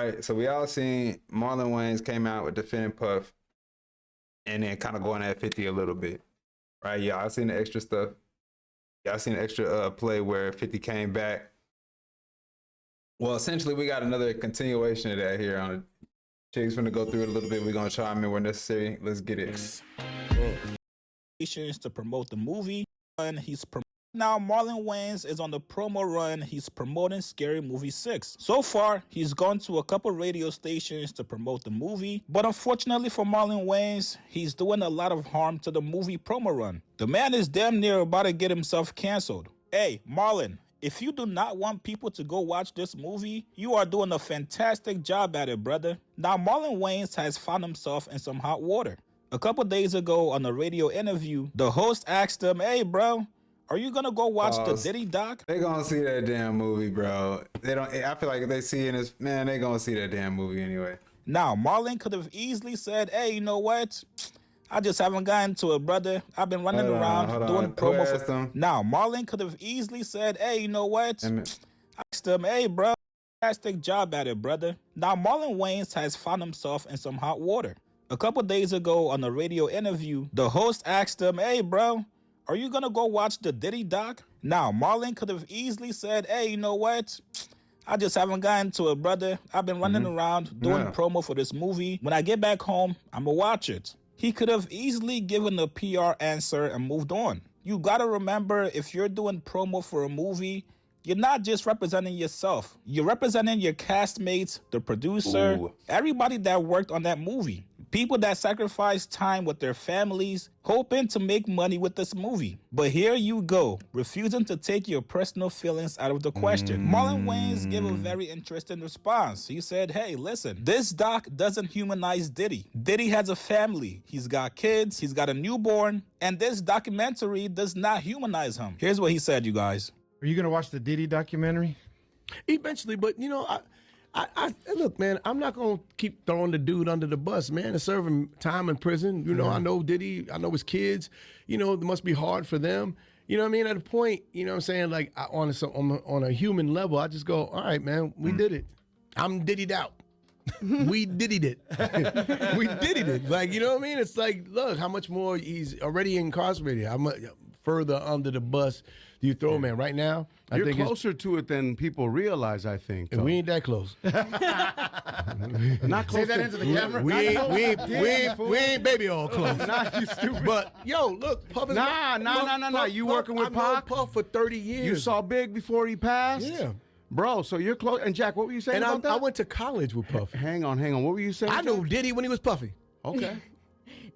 right? So we all seen Marlon Wayans came out with Defending Puff and then kind of going at 50 a little bit, right? Yeah, I seen the extra stuff. Y'all seen the extra play where 50 came back. Well, essentially, we got another continuation of that here on it. Chig's gonna go through it a little bit. We're gonna chime in where necessary. Let's get it. To promote the movie, and now Marlon Wayans is on the promo run. He's promoting Scary Movie 6. So far, he's gone to a couple radio stations to promote the movie, but unfortunately for Marlon Wayans, he's doing a lot of harm to the movie promo run. The man is damn near about to get himself canceled. Hey, Marlon, if you do not want people to go watch this movie, you are doing a fantastic job at it, brother. Now, Marlon Wayans has found himself in some hot water. A couple days ago on a radio interview, the host asked him, hey, bro, are you gonna go watch the Diddy doc? They gonna see that damn movie, bro. They don't. I feel like if they see it, this man, they gonna see that damn movie anyway. Now, Marlon could have easily said, hey, you know what? I just haven't gotten to it, brother. I've been running around doing promo for them. Now, Marlon could have easily said, hey, you know what? I asked him, hey, bro, fantastic job at it, brother. Now, Marlon Wayans has found himself in some hot water. A couple days ago on a radio interview, the host asked him, hey, bro, are you gonna go watch the Diddy doc? Now, Marlon could have easily said, hey, you know what? I just haven't gotten to it, brother. I've been running around doing promo for this movie. When I get back home, I'm gonna watch it. He could have easily given a PR answer and moved on. You gotta remember, if you're doing promo for a movie, you're not just representing yourself. You're representing your castmates, the producer, everybody that worked on that movie. People that sacrificed time with their families, hoping to make money with this movie. But here you go, refusing to take your personal feelings out of the question. Marlon Wayans gave a very interesting response. He said, hey, listen, this doc doesn't humanize Diddy. Diddy has a family. He's got kids. He's got a newborn. And this documentary does not humanize him. Here's what he said, you guys. Are you going to watch the Diddy documentary? Eventually, but, you know, I look, man, I'm not going to keep throwing the dude under the bus, man, and serving time in prison. You know, I know Diddy, I know his kids, you know, it must be hard for them. You know what I mean? At a point, you know what I'm saying, like on a human level, I just go, all right, man, we did it. I'm Diddy'd out. We Diddy'd it. We Diddy'd it. Like, you know what I mean? It's like, look, how much more he's already incarcerated. How much further under the bus do you throw, man? Right now, I You're think closer to it than people realize, I think. And we ain't that close. Not close. Say that into the camera. We ain't baby all close. Nah, you stupid. But yo, look, Puff is Nah. You working with Pac? I've known Puff for 30 years. You saw Big before he passed? Yeah. Bro, so you're close. And Jack, what were you saying about that? I went to college with Puff. Hang on. What were you saying? I knew Diddy when he was Puffy. Okay.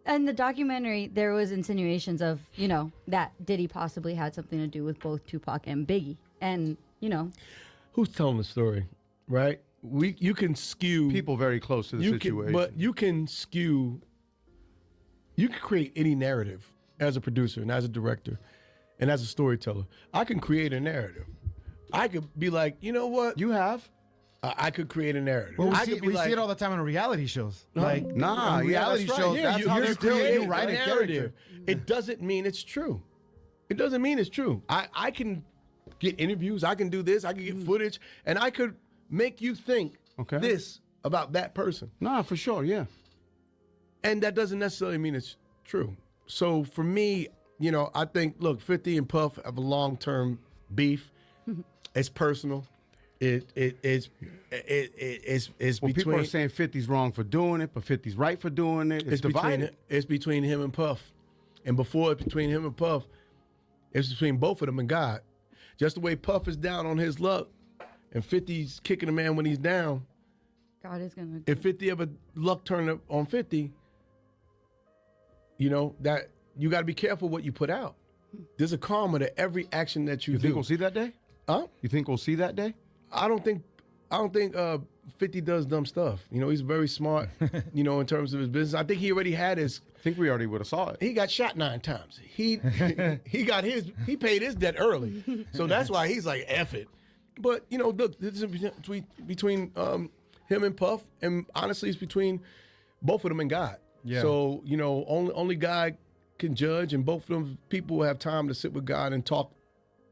In the documentary, there was insinuations of, you know, that Diddy possibly had something to do with both Tupac and Biggie. And, you know. Who's telling the story, right? You can skew. People very close to the situation. But you can skew. You can create any narrative as a producer and as a director and as a storyteller. I can create a narrative. I could be like, you know what? You have. I could create a narrative. Well, I we could be see it all the time in reality shows. Like, nah, reality that's right. shows. Yeah, That's how they create you write a narrative. character. It doesn't mean it's true. It doesn't mean it's true. I can get interviews. I can do this. I can get footage, and I could make you think this about that person. Nah, for sure, yeah. And that doesn't necessarily mean it's true. So for me, you know, I think, look, 50 and Puff have a long-term beef. It's personal. It's Well, between. people are saying 50's wrong for doing it, but 50's right for doing it. It's divided. It's between him and Puff. And before it's between him and Puff, it's between both of them and God. Just the way Puff is down on his luck and 50's kicking a man when he's down. God is going to. If 50 ever luck turned up on 50, you know, that you got to be careful what you put out. There's a karma to every action that you do. You think we'll see that day? Huh? You think we'll see that day? I don't think 50 does dumb stuff. You know, he's very smart, you know, in terms of his business. I think he already had his. I think we already would have saw it. He got shot 9 times. He paid his debt early. So that's why he's like, F it. But, you know, look, this is between him and Puff, and honestly, it's between both of them and God. Yeah. So, you know, only God can judge, and both of them people have time to sit with God and talk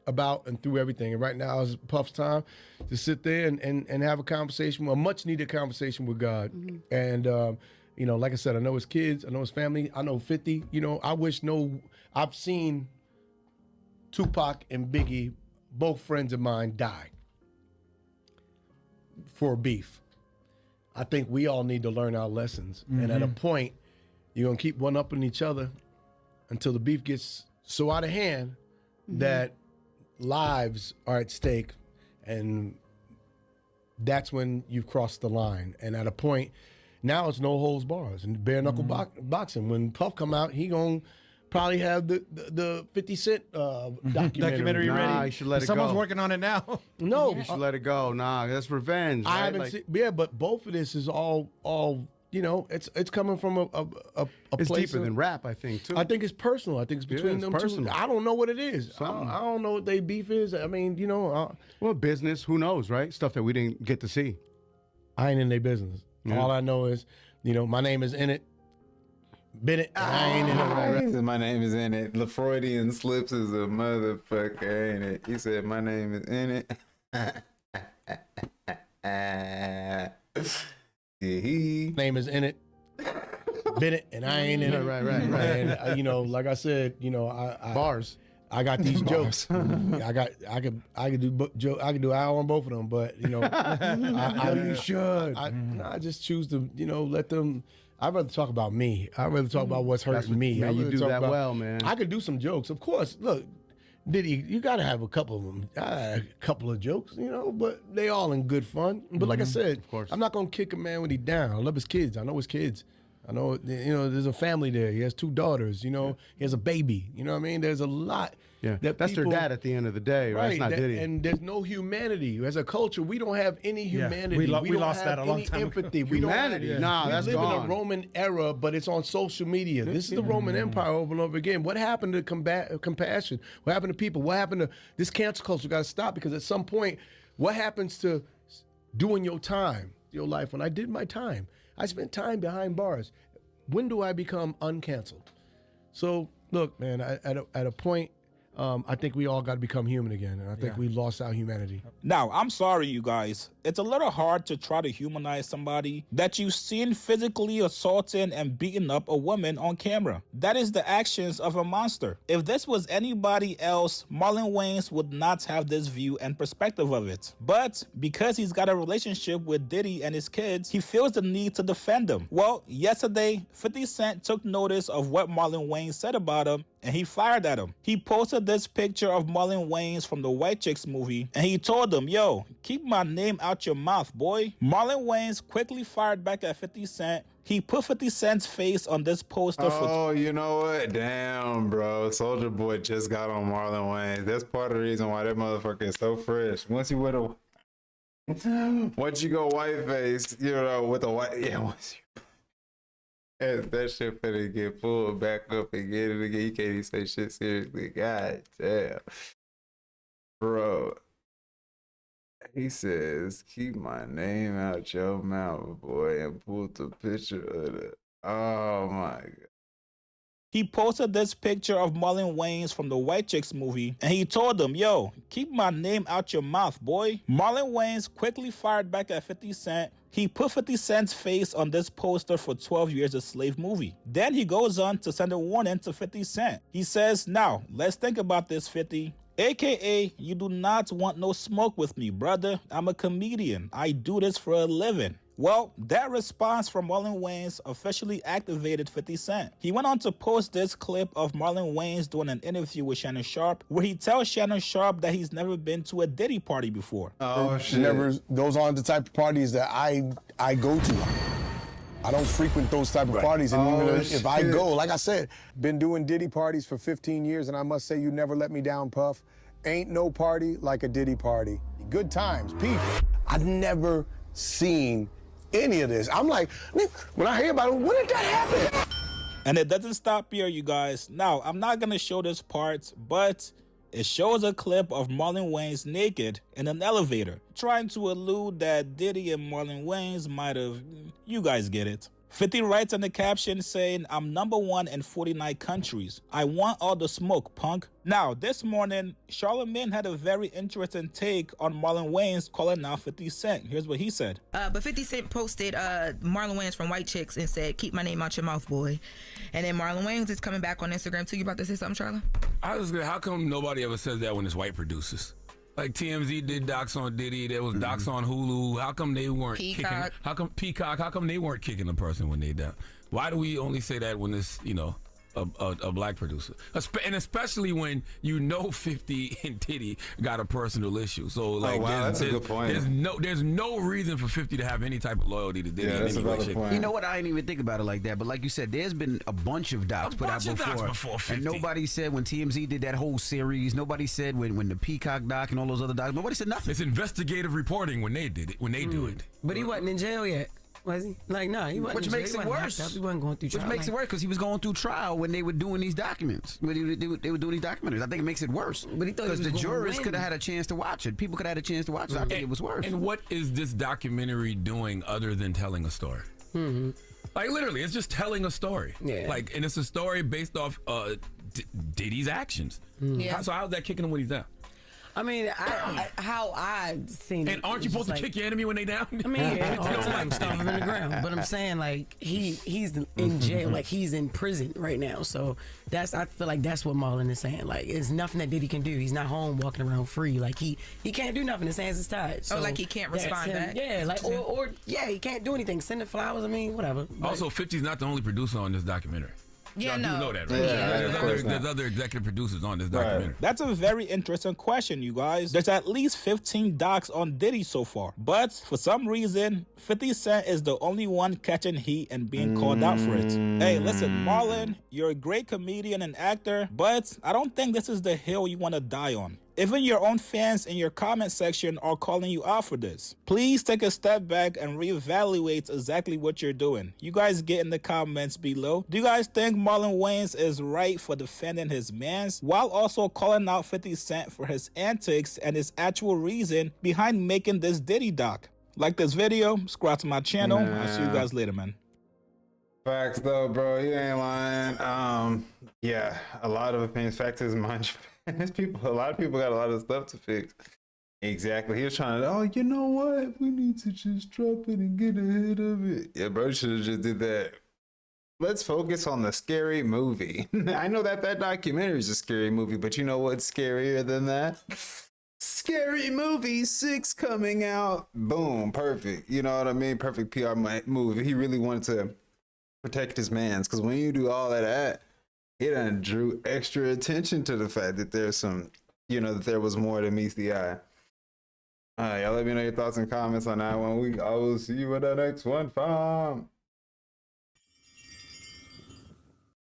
about and through everything. And right now is Puff's time to sit there and have a conversation, a much needed conversation with God. And, you know, like I said, I know his kids, I know his family, I know 50. You know, I've seen Tupac and Biggie, both friends of mine, die for beef. I think we all need to learn our lessons. And at a point, you're going to keep one-upping each other until the beef gets so out of hand that lives are at stake. And that's when you've crossed the line. And at a point, now it's no holds bars and bare knuckle boxing. When Puff come out, he going to probably have the 50 Cent documentary ready. Nah, you should let it Someone's go. working on it now. No, You should let it go. Nah, that's revenge. I right? haven't Like, seen. Yeah, but both of this is all you know. It's coming from a it's place deeper than rap, I think, too. I think it's personal. I think it's between it's them personal. two. I don't know what it is. I don't know what they beef is. I mean, you know, well, business, who knows, right? Stuff that we didn't get to see. I ain't in their business. Yeah. All I know is, you know, my name is in it. Bennett, and I ain't in it. He said, my name is in it. LaFreudian slips is a motherfucker, ain't it? He said, my name is in it. Name is in it. Bennett, and I ain't in it. Right. And you know, like I said, you know, I Bars. I got these jokes. I could do an hour on both of them, but you know, you should. I just choose to, you know, let them. I'd rather talk about me. I'd rather talk about what's hurting me. Man, I'd you rather do talk that about- well, man. I could do some jokes, of course. Look, Diddy, you got to have a couple of them. A couple of jokes, you know, but they all in good fun. But like I said, Of course. I'm not gonna kick a man when he down. I love his kids. I know his kids. I know, you know, there's a family there. He has 2 daughters. You know, he has a baby. You know what I mean? There's a lot. Yeah, that that's people- their dad at the end of the day, right? It's not Diddy. And there's no humanity. As a culture, we don't have any humanity. we don't lost have that a long any time ago. empathy. Humanity? Nah, we that's live in gone. a Roman era, but it's on social media. This is the Roman Empire over and over again. What happened to compassion? What happened to people? What happened to this cancel culture? Got to stop, because at some point, what happens to doing your time, your life? When I did my time, I spent time behind bars. When do I become uncanceled? So look, man, at a point, I think we all got to become human again, and I think we lost our humanity. Now, I'm sorry, you guys. It's a little hard to try to humanize somebody that you've seen physically assaulting and beating up a woman on camera. That is the actions of a monster. If this was anybody else, Marlon Wayans would not have this view and perspective of it. But because he's got a relationship with Diddy and his kids, he feels the need to defend them. Well, yesterday, 50 Cent took notice of what Marlon Wayans said about him, and he fired at him. He posted this picture of Marlon Wayans from the White Chicks movie, and he told him, yo, keep my name out your mouth, boy. Marlon Wayans quickly fired back at 50 Cent. He put 50 Cent's face on this poster Oh, you know what? Damn, bro. Soldier Boy just got on Marlon Wayans. That's part of the reason why that motherfucker is so fresh. Once you go white face, you know, with a white, once you, that shit finna get pulled back up again. You can't even say shit seriously. God damn. Bro. He says, keep my name out your mouth, boy, and pulled the picture of it. Oh my God. He posted this picture of Marlon Wayans from the White Chicks movie, and he told him, yo, keep my name out your mouth, boy. Marlon Wayans quickly fired back at 50 Cent. He put 50 Cent's face on this poster for 12 Years a Slave movie. Then he goes on to send a warning to 50 Cent. He says, now, let's think about this, 50. AKA, you do not want no smoke with me, brother. I'm a comedian. I do this for a living. Well, that response from Marlon Wayans officially activated 50 Cent. He went on to post this clip of Marlon Wayans doing an interview with Shannon Sharpe, where he tells Shannon Sharpe that he's never been to a Diddy party before. Oh, shit. Those aren't the type of parties that I go to. I don't frequent those type of parties, and even if I go, like I said, been doing Diddy parties for 15 years, and I must say you never let me down, Puff. Ain't no party like a Diddy party. Good times, people. I've never seen any of this. I'm like, when I hear about it, when did that happen? And it doesn't stop here, you guys. Now, I'm not going to show this part, but it shows a clip of Marlon Wayans naked in an elevator, trying to allude that Diddy and Marlon Wayans might have, you guys get it. 50 writes in the caption saying, I'm #1 in 49 countries. I want all the smoke, punk. Now, this morning, Charlamagne had a very interesting take on Marlon Wayans calling out 50 Cent. Here's what he said. But 50 Cent posted Marlon Wayans from White Chicks and said, keep my name out your mouth, boy. And then Marlon Wayans is coming back on Instagram too. You about to say something, Charla? How come nobody ever says that when it's white producers? Like TMZ did docs on Diddy, there was docs on Hulu. How come they weren't kicking? How come Peacock? How come they weren't kicking a person when they down? Why do we only say that when it's a black producer? And especially when 50 and Diddy got a personal issue. So like, that's a good point. There's no reason for 50 to have any type of loyalty to Diddy. Yeah, that's a valid point. You know what? I didn't even think about it like that. But like you said, there's been a bunch of docs put out before, and nobody said when TMZ did that whole series. Nobody said when the Peacock doc and all those other docs. Nobody said nothing. It's investigative reporting when they did it. When they do it. But he wasn't in jail yet. Was he? Like, no, he wasn't. Which makes it worse. He wasn't going through trial. Which makes it worse because he was going through trial when they were doing these documents. When they were doing these documentaries. I think it makes it worse. But he thought because the jurors could have had a chance to watch it. People could have had a chance to watch it. I think it was worse. And what is this documentary doing other than telling a story? Like literally, it's just telling a story. Yeah. Like, and it's a story based off Diddy's actions. Yeah. So how's that kicking him when he's down? I mean, how I've seen it. And aren't you supposed to kick your enemy when they down? I mean, all the time, stomp him in the ground. But I'm saying, like, he's in jail, like he's in prison right now. So I feel like that's what Marlon is saying. Like, it's nothing that Diddy can do. He's not home walking around free. Like he can't do nothing. His hands is tied. So like he can't respond back. Yeah, like or he can't do anything. Send the flowers. I mean, whatever. Also, 50's not the only producer on this documentary. Yeah, Y'all do know that, right? Yeah, there's other executive producers on this documentary. That's a very interesting question, you guys. There's at least 15 docs on Diddy so far. But for some reason, 50 Cent is the only one catching heat and being called out for it. Hey, listen, Marlon, you're a great comedian and actor, but I don't think this is the hill you want to die on. Even your own fans in your comment section are calling you out for this. Please take a step back and reevaluate exactly what you're doing. You guys get in the comments below. Do you guys think Marlon Wayans is right for defending his mans while also calling out 50 Cent for his antics and his actual reason behind making this Diddy doc? Like this video, subscribe to my channel. I'll see you guys later, man. Facts though, bro. You ain't lying. Yeah, a lot of opinions. Facts is mind. A lot of people got a lot of stuff to fix. Exactly. He was trying to, you know what? We need to just drop it and get ahead of it. Yeah, bro, should have just did that. Let's focus on the scary movie. I know that documentary is a scary movie, but you know what's scarier than that? Scary Movie 6 coming out. Boom, perfect. You know what I mean? Perfect PR move. He really wanted to protect his mans, because when you do all of that, it done drew extra attention to the fact that there's some, that there was more than meets the eye. All right, y'all let me know your thoughts and comments on that one. I will see you in the next one, fam.